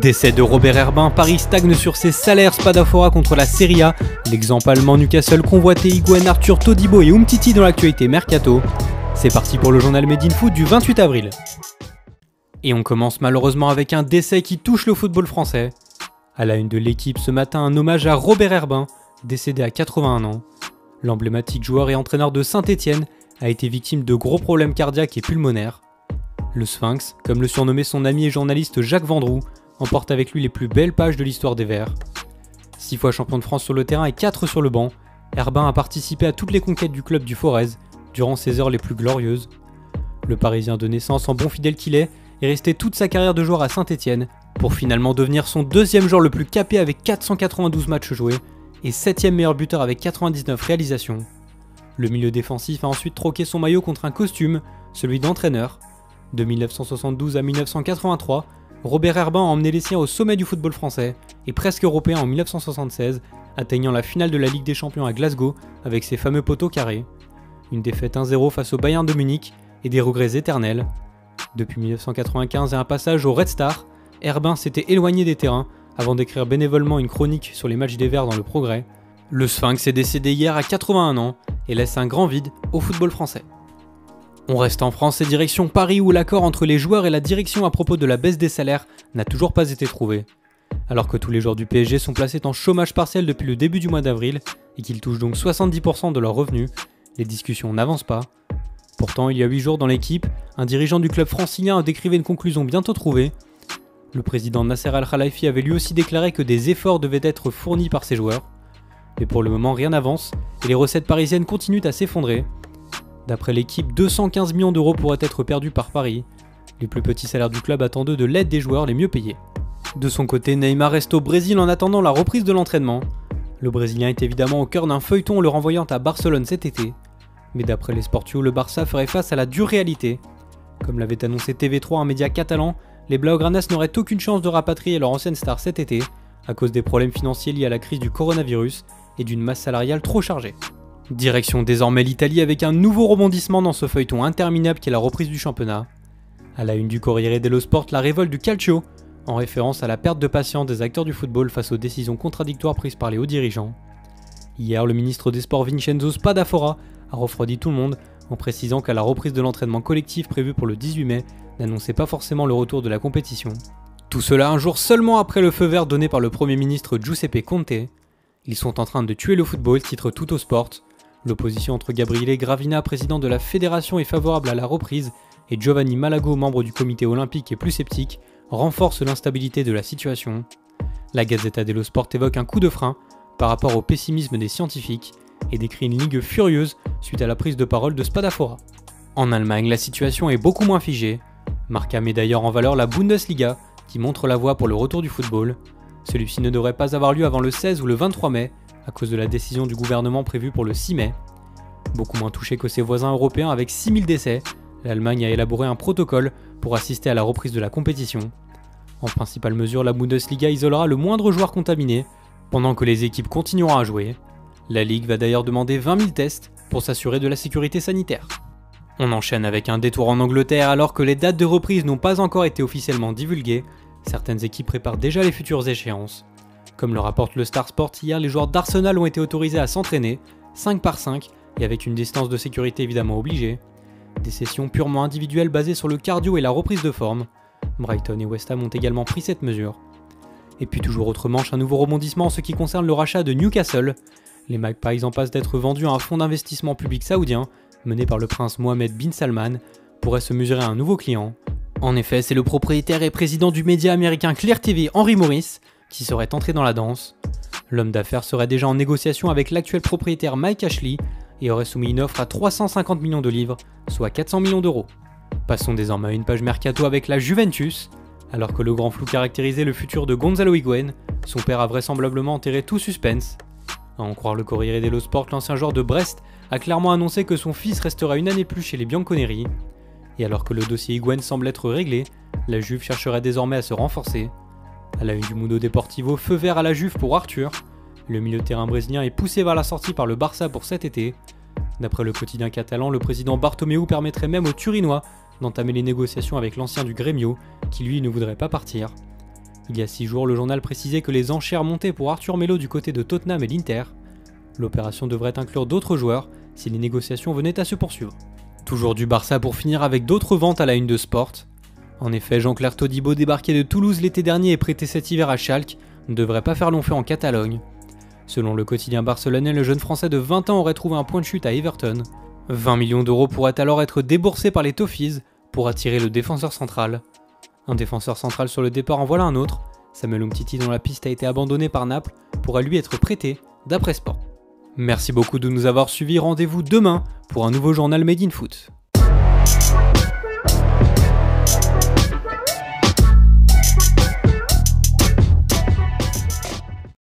Décès de Robert Herbin, Paris stagne sur ses salaires, Spadafora contre la Serie A, l'exemple allemand Newcastle convoité, Higuaín, Arthur, Todibo et Umtiti dans l'actualité mercato. C'est parti pour le journal Made in Foot du 28 avril. Et on commence malheureusement avec un décès qui touche le football français. À la une de l'équipe ce matin, un hommage à Robert Herbin, décédé à 81 ans. L'emblématique joueur et entraîneur de Saint-Étienne a été victime de gros problèmes cardiaques et pulmonaires. Le Sphinx, comme le surnommait son ami et journaliste Jacques Vendroux, emporte avec lui les plus belles pages de l'histoire des Verts. 6 fois champion de France sur le terrain et 4 sur le banc, Herbin a participé à toutes les conquêtes du club du Forez durant ses heures les plus glorieuses. Le Parisien de naissance, en bon fidèle qu'il est resté toute sa carrière de joueur à Saint-Étienne pour finalement devenir son deuxième joueur le plus capé avec 492 matchs joués et 7ème meilleur buteur avec 99 réalisations. Le milieu défensif a ensuite troqué son maillot contre un costume, celui d'entraîneur. De 1972 à 1983, Robert Herbin a emmené les siens au sommet du football français et presque européen en 1976, atteignant la finale de la Ligue des Champions à Glasgow avec ses fameux poteaux carrés. Une défaite 1-0 face au Bayern de Munich et des regrets éternels. Depuis 1995 et un passage au Red Star, Herbin s'était éloigné des terrains avant d'écrire bénévolement une chronique sur les matchs des Verts dans le Progrès. Le Sphinx est décédé hier à 81 ans et laisse un grand vide au football français. On reste en France et direction Paris où l'accord entre les joueurs et la direction à propos de la baisse des salaires n'a toujours pas été trouvé. Alors que tous les joueurs du PSG sont placés en chômage partiel depuis le début du mois d'avril et qu'ils touchent donc 70% de leurs revenus, les discussions n'avancent pas. Pourtant, il y a 8 jours dans l'équipe, un dirigeant du club francilien a décrivé une conclusion bientôt trouvée. Le président Nasser Al-Khelaifi avait lui aussi déclaré que des efforts devaient être fournis par ses joueurs. Mais pour le moment, rien n'avance et les recettes parisiennes continuent à s'effondrer. D'après l'équipe, 215 millions d'euros pourraient être perdus par Paris. Les plus petits salaires du club attendent de l'aide des joueurs les mieux payés. De son côté, Neymar reste au Brésil en attendant la reprise de l'entraînement. Le Brésilien est évidemment au cœur d'un feuilleton le renvoyant à Barcelone cet été. Mais d'après les Sportios, le Barça ferait face à la dure réalité. Comme l'avait annoncé TV3, un média catalan, les Blaugranas n'auraient aucune chance de rapatrier leur ancienne star cet été, à cause des problèmes financiers liés à la crise du coronavirus et d'une masse salariale trop chargée. Direction désormais l'Italie avec un nouveau rebondissement dans ce feuilleton interminable qu'est la reprise du championnat. À la une du Corriere dello Sport, la révolte du Calcio, en référence à la perte de patience des acteurs du football face aux décisions contradictoires prises par les hauts dirigeants. Hier, le ministre des Sports Vincenzo Spadafora a refroidi tout le monde en précisant qu'à la reprise de l'entraînement collectif prévu pour le 18 mai n'annonçait pas forcément le retour de la compétition. Tout cela un jour seulement après le feu vert donné par le Premier ministre Giuseppe Conte. Ils sont en train de tuer le football, titre Tuttosport. L'opposition entre Gabriele Gravina, président de la fédération, est favorable à la reprise et Giovanni Malago, membre du comité olympique, est plus sceptique, renforce l'instabilité de la situation. La Gazzetta dello Sport évoque un coup de frein par rapport au pessimisme des scientifiques et décrit une ligue furieuse suite à la prise de parole de Spadafora. En Allemagne, la situation est beaucoup moins figée. Marca met d'ailleurs en valeur la Bundesliga qui montre la voie pour le retour du football. Celui-ci ne devrait pas avoir lieu avant le 16 ou le 23 mai à cause de la décision du gouvernement prévue pour le 6 mai. Beaucoup moins touché que ses voisins européens avec 6000 décès, l'Allemagne a élaboré un protocole pour assister à la reprise de la compétition. En principale mesure, la Bundesliga isolera le moindre joueur contaminé pendant que les équipes continueront à jouer. La Ligue va d'ailleurs demander 20 000 tests pour s'assurer de la sécurité sanitaire. On enchaîne avec un détour en Angleterre alors que les dates de reprise n'ont pas encore été officiellement divulguées. Certaines équipes préparent déjà les futures échéances. Comme le rapporte le Star Sport, hier les joueurs d'Arsenal ont été autorisés à s'entraîner, 5 par 5, et avec une distance de sécurité évidemment obligée. Des sessions purement individuelles basées sur le cardio et la reprise de forme. Brighton et West Ham ont également pris cette mesure. Et puis toujours autre manche, un nouveau rebondissement en ce qui concerne le rachat de Newcastle. Les Magpies en passe d'être vendus à un fonds d'investissement public saoudien, mené par le prince Mohammed bin Salman, pourrait se mesurer à un nouveau client. En effet, c'est le propriétaire et président du média américain Clear TV, Henry Morris, qui serait entré dans la danse. L'homme d'affaires serait déjà en négociation avec l'actuel propriétaire Mike Ashley et aurait soumis une offre à 350 millions de livres, soit 400 millions d'euros. Passons désormais à une page mercato avec la Juventus. Alors que le grand flou caractérisait le futur de Gonzalo Higuaín, son père a vraisemblablement enterré tout suspense. À en croire le Corriere dello Sport, l'ancien joueur de Brest a clairement annoncé que son fils restera une année plus chez les Bianconeri. Et alors que le dossier Higuaín semble être réglé, la Juve chercherait désormais à se renforcer. À la une du Mundo Deportivo, feu vert à la Juve pour Arthur. Le milieu de terrain brésilien est poussé vers la sortie par le Barça pour cet été. D'après le quotidien catalan, le président Bartomeu permettrait même aux Turinois d'entamer les négociations avec l'ancien du Grêmio, qui lui ne voudrait pas partir. Il y a 6 jours, le journal précisait que les enchères montaient pour Arthur Melo du côté de Tottenham et l'Inter. L'opération devrait inclure d'autres joueurs si les négociations venaient à se poursuivre. Toujours du Barça pour finir avec d'autres ventes à la une de Sport. En effet, Jean-Claire Todibo, débarqué de Toulouse l'été dernier et prêté cet hiver à Schalke, ne devrait pas faire long feu en Catalogne. Selon le quotidien barcelonais, le jeune français de 20 ans aurait trouvé un point de chute à Everton. 20 millions d'euros pourraient alors être déboursés par les Toffees pour attirer le défenseur central. Un défenseur central sur le départ en voilà un autre. Samuel Umtiti, dont la piste a été abandonnée par Naples, pourra lui être prêté, d'après Sport. Merci beaucoup de nous avoir suivis, rendez-vous demain pour un nouveau journal Made in Foot.